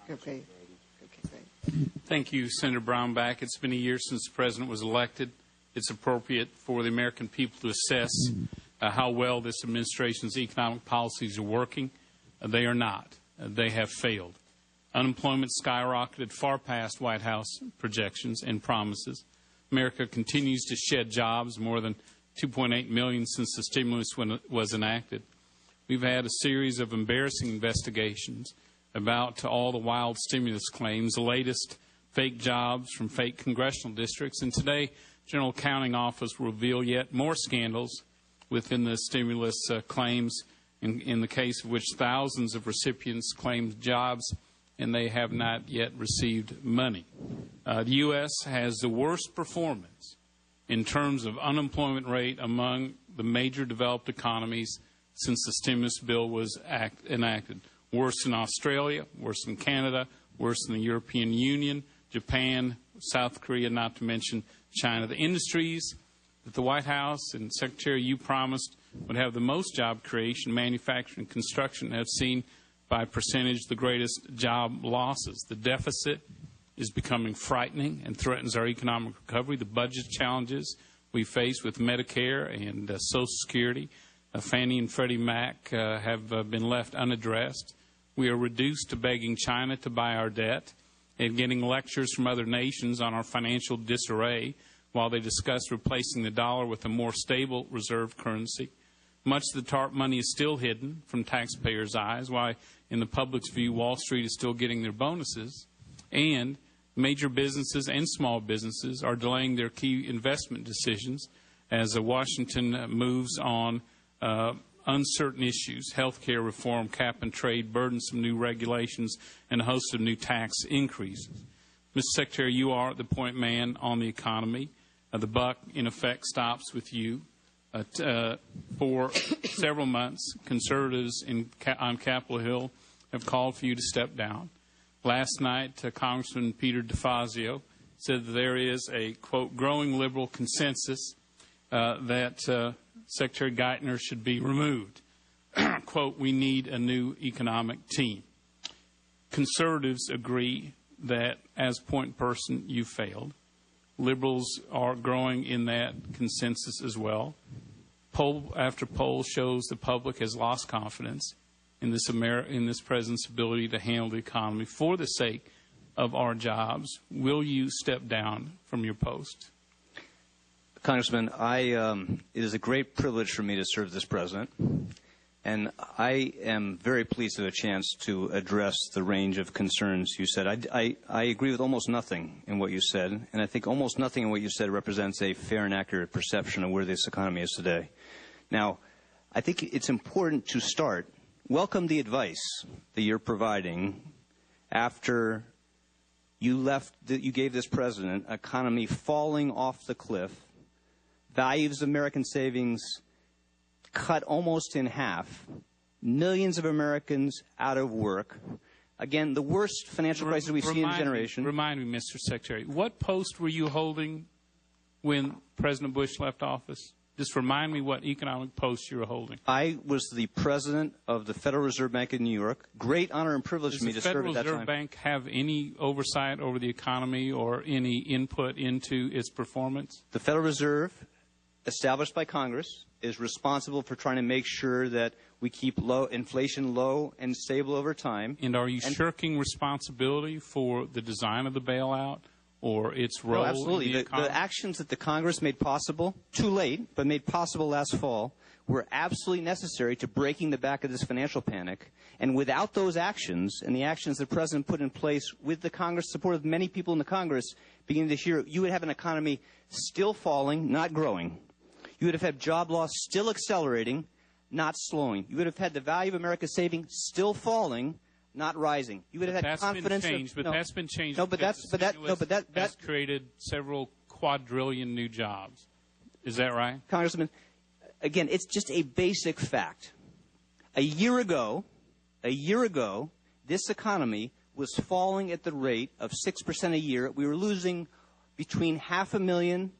Okay. Thank you, Senator Brownback. It's been a year since the President was elected. It's appropriate for the American people to assess how well this administration's economic policies are working. They are not. They have failed. Unemployment skyrocketed far past White House projections and promises. America continues to shed jobs, more than 2.8 million since the stimulus was enacted. We've had a series of embarrassing investigations about all the wild stimulus claims, the latest fake jobs from fake congressional districts, and today General Accounting Office will reveal yet more scandals within the stimulus claims, in the case of which thousands of recipients claimed jobs and they have not yet received money. The U.S. has the worst performance in terms of unemployment rate among the major developed economies since the stimulus bill was enacted. Worse than Australia, worse than Canada, worse than the European Union, Japan, South Korea, not to mention China. The industries that the White House and Secretary, you promised would have the most job creation, manufacturing and construction, have seen by percentage the greatest job losses. The deficit is becoming frightening and threatens our economic recovery. The budget challenges we face with Medicare and Social Security, Fannie and Freddie Mac have been left unaddressed. We are reduced to begging China to buy our debt and getting lectures from other nations on our financial disarray while they discuss replacing the dollar with a more stable reserve currency. Much of the TARP money is still hidden from taxpayers' eyes, while in the public's view, Wall Street is still getting their bonuses. And major businesses and small businesses are delaying their key investment decisions as Washington moves on uncertain issues, health care reform, cap and trade, burdensome new regulations, and a host of new tax increases. Mr. Secretary, you are the point man on the economy. The buck, in effect, stops with you. For several months, conservatives on Capitol Hill have called for you to step down. Last night, Congressman Peter DeFazio said that there is a, quote, growing liberal consensus that Secretary Geithner should be removed. Quote, we need a new economic team. Conservatives agree that as point person, you failed. Liberals are growing in that consensus as well. Poll after poll shows the public has lost confidence in this president's ability to handle the economy for the sake of our jobs. Will you step down from your post? Congressman, it is a great privilege for me to serve this president, and I am very pleased to have a chance to address the range of concerns you said. I agree with almost nothing in what you said, and I think almost nothing in what you said represents a fair and accurate perception of where this economy is today. Now, I think it's important to start, welcome the advice that you're providing after you gave this president economy falling off the cliff, values of American savings cut almost in half, millions of Americans out of work. Again, the worst financial crisis we've seen in a generation. Remind me, Mr. Secretary, what post were you holding when President Bush left office? Just remind me what economic post you were holding. I was the president of the Federal Reserve Bank in New York. Great honor and privilege for me to serve at that time. Does the Federal Reserve Bank have any oversight over the economy or any input into its performance? The Federal Reserve, established by Congress, is responsible for trying to make sure that we keep inflation low and stable over time. And are you shirking responsibility for the design of the bailout or its role No, absolutely. in the economy? The actions that the Congress made possible, too late, but made possible last fall, were absolutely necessary to breaking the back of this financial panic. And without those actions and the actions the President put in place with the Congress, support of many people in the Congress beginning this year, you would have an economy still falling, not growing. You would have had job loss still accelerating, not slowing. You would have had the value of America's savings still falling, not rising. You would have had confidence. That's been changed. No, but that's created several quadrillion new jobs. Is that right, Congressman? Again, it's just a basic fact. A year ago, this economy was falling at the rate of 6% a year. We were losing between 500,000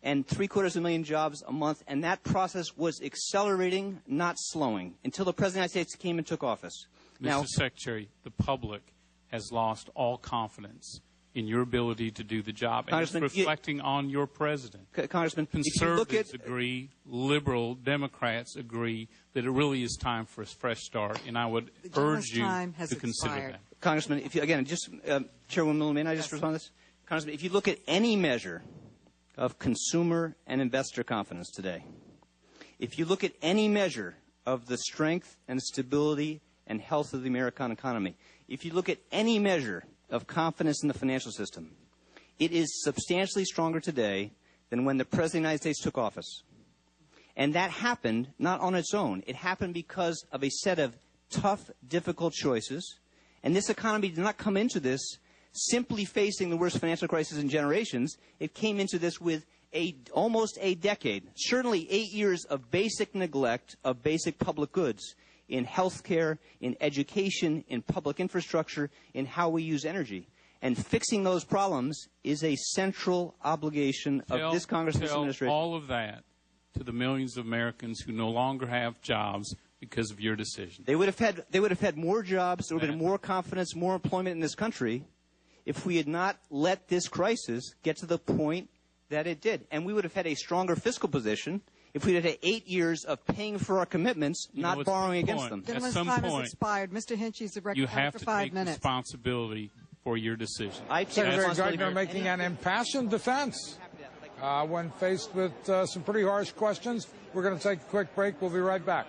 and 750,000 jobs a month, and that process was accelerating, not slowing, until the President of the United States came and took office. Mr. Secretary, the public has lost all confidence in your ability to do the job. And it's Congressman, reflecting on your president. Congressman, Conservatives agree, liberal Democrats agree that it really is time for a fresh start, and I would urge you to consider that. Congressman, if you, again, just Chairwoman, may I just respond to this? Congressman, if you look at any measure of consumer and investor confidence today, if you look at any measure of the strength and stability and health of the American economy, if you look at any measure of confidence in the financial system, it is substantially stronger today than when the President of the United States took office. And that happened not on its own. It happened because of a set of tough, difficult choices. And this economy did not come into this simply facing the worst financial crisis in generations. It came into this with almost a decade, certainly 8 years of basic neglect of basic public goods in health care, in education, in public infrastructure, in how we use energy. And fixing those problems is a central obligation of this Congress and this administration. Tell all of that to the millions of Americans who no longer have jobs because of your decision. They would have had more jobs, there would have been more confidence, more employment in this country if we had not let this crisis get to the point that it did. And we would have had a stronger fiscal position if we had had 8 years of paying for our commitments, not borrowing against them. Gentleman's time has expired. Mr. Hinchey is you have to take responsibility for your decision. Senator Geithner making an impassioned defense when faced with some pretty harsh questions. We're going to take a quick break. We'll be right back.